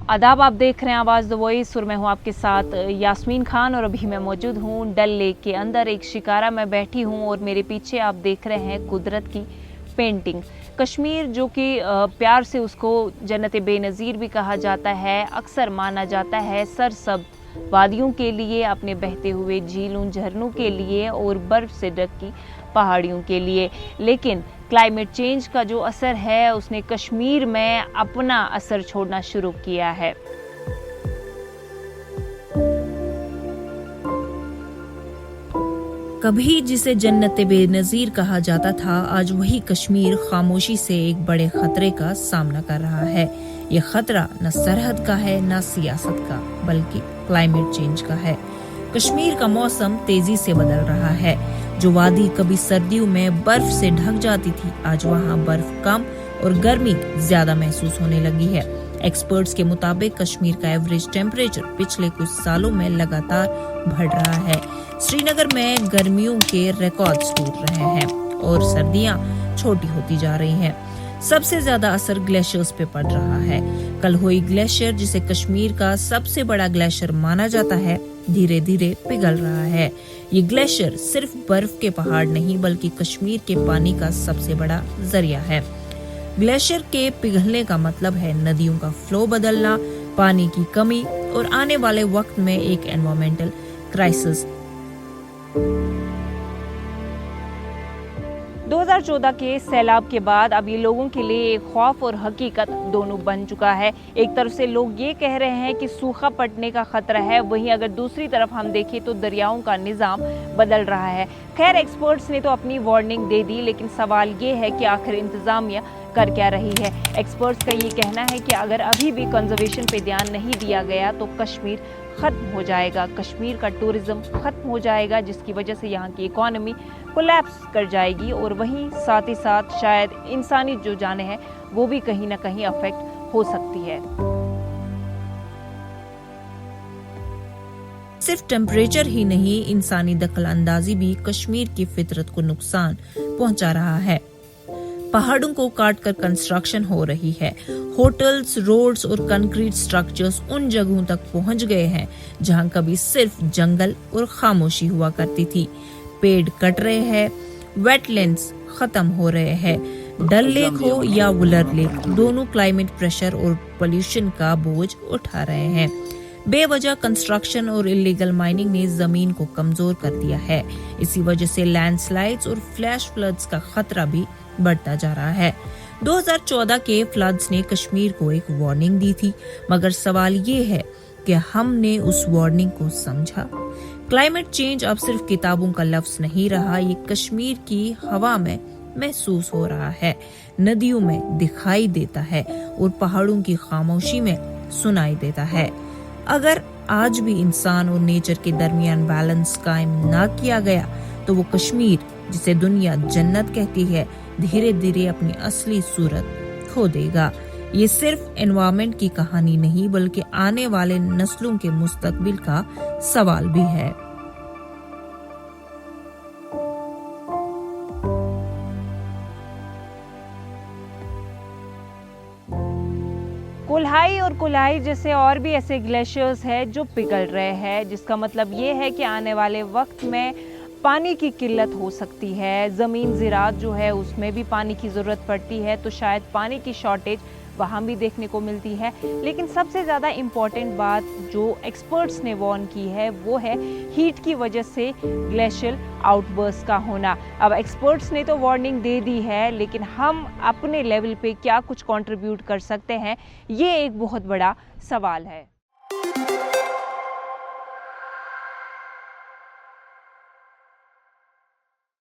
आदाब, आप देख रहे हैं आवाज़ द वॉइस और मैं हूं आपके साथ यास्मीन खान। और अभी मैं मौजूद हूं डल लेक के अंदर, एक शिकारा में बैठी हूं और मेरे पीछे आप देख रहे हैं कुदरत की पेंटिंग। कश्मीर जो कि प्यार से उसको जन्नत बेनज़ीर भी कहा जाता है, अक्सर माना जाता है सरसब्ज़ वादियों के लिए, अपने बहते हुए झीलों झरनों के लिए और बर्फ़ से ढकी पहाड़ियों के लिए। लेकिन क्लाइमेट चेंज का जो असर है उसने कश्मीर में अपना असर छोड़ना शुरू किया है। कभी जिसे जन्नत बेनज़ीर कहा जाता था, आज वही कश्मीर खामोशी से एक बड़े खतरे का सामना कर रहा है। ये खतरा न सरहद का है न सियासत का, बल्कि क्लाइमेट चेंज का है। कश्मीर का मौसम तेजी से बदल रहा है। जो वादी कभी सर्दियों में बर्फ से ढक जाती थी, आज वहाँ बर्फ कम और गर्मी ज्यादा महसूस होने लगी है। एक्सपर्ट्स के मुताबिक कश्मीर का एवरेज टेम्परेचर पिछले कुछ सालों में लगातार बढ़ रहा है। श्रीनगर में गर्मियों के रिकॉर्ड्स टूट रहे हैं और सर्दियां छोटी होती जा रही हैं। सबसे ज्यादा असर ग्लेशियर्स पे पड़ रहा है। कलहोई ग्लेशियर, जिसे कश्मीर का सबसे बड़ा ग्लेशियर माना जाता है, धीरे धीरे पिघल रहा है। ये ग्लेशियर सिर्फ बर्फ के पहाड़ नहीं, बल्कि कश्मीर के पानी का सबसे बड़ा जरिया है। ग्लेशियर के पिघलने का मतलब है नदियों का फ्लो बदलना, पानी की कमी और आने वाले वक्त में एक एनवायरमेंटल क्राइसिस। 2014 के सैलाब के बाद अब ये लोगों के लिए एक खौफ और हकीकत दोनों बन चुका है। एक तरफ से लोग ये कह रहे हैं कि सूखा पड़ने का खतरा है, वहीं अगर दूसरी तरफ हम देखें तो दरियाओं का निज़ाम बदल रहा है। खैर, एक्सपर्ट्स ने तो अपनी वार्निंग दे दी, लेकिन सवाल ये है कि आखिर इंतज़ामिया कर क्या रही है। एक्सपर्ट्स का ये कहना है कि अगर अभी भी कंजर्वेशन पे ध्यान नहीं दिया गया तो कश्मीर ख़त्म हो जाएगा, कश्मीर का टूरिज़्म ख़त्म हो जाएगा, जिसकी वजह से यहाँ की इकॉनमी कोलैप्स कर जाएगी और वहीं साथ ही साथ शायद इंसानी जो जानें हैं वो भी कहीं ना कहीं अफेक्ट हो सकती है। सिर्फ टेम्परेचर ही नहीं, इंसानी दखलअंदाजी भी कश्मीर की फितरत को नुकसान पहुंचा रहा है। पहाड़ों को काटकर कंस्ट्रक्शन हो रही है। होटल्स, रोड्स और कंक्रीट स्ट्रक्चर्स उन जगहों तक पहुंच गए हैं जहां कभी सिर्फ जंगल और खामोशी हुआ करती थी। पेड़ कट रहे हैं, वेटलैंड्स खत्म हो रहे हैं। डल लेक हो या वुलर लेक, दोनों क्लाइमेट प्रेशर और पोल्यूशन का बोझ उठा रहे हैं। बेवजह कंस्ट्रक्शन और इलीगल माइनिंग ने जमीन को कमजोर कर दिया है। इसी वजह से लैंडस्लाइड्स और फ्लैश फ्लड्स का खतरा भी बढ़ता जा रहा है। 2014 के फ्लड्स ने कश्मीर को एक वार्निंग दी थी, मगर सवाल ये है कि हमने उस वार्निंग को समझा। क्लाइमेट चेंज अब सिर्फ किताबों का लफ्ज नहीं रहा, ये कश्मीर की हवा में महसूस हो रहा है, नदियों में दिखाई देता है और पहाड़ों की खामोशी में सुनाई देता है। अगर आज भी इंसान और नेचर के दरमियान बैलेंस कायम ना किया गया तो वो कश्मीर, जिसे दुनिया जन्नत कहती है, धीरे धीरे अपनी असली सूरत खो देगा। ये सिर्फ एनवायरनमेंट की कहानी नहीं, बल्कि आने वाले नस्लों के मुस्तकबिल का सवाल भी है। कोल्हाई और कोल्हाई जैसे और भी ऐसे ग्लेशियर्स हैं जो पिघल रहे हैं, जिसका मतलब ये है कि आने वाले वक्त में पानी की किल्लत हो सकती है। ज़मीन ज़राअत जो है उसमें भी पानी की ज़रूरत पड़ती है, तो शायद पानी की शॉर्टेज वहाँ भी देखने को मिलती है। लेकिन सबसे ज़्यादा इम्पॉर्टेंट बात जो एक्सपर्ट्स ने वार्न की है वो है हीट की वजह से ग्लेशियल आउटबर्स्ट का होना। अब एक्सपर्ट्स ने तो वार्निंग दे दी है, लेकिन हम अपने लेवल पे क्या कुछ कंट्रीब्यूट कर सकते हैं, ये एक बहुत बड़ा सवाल है।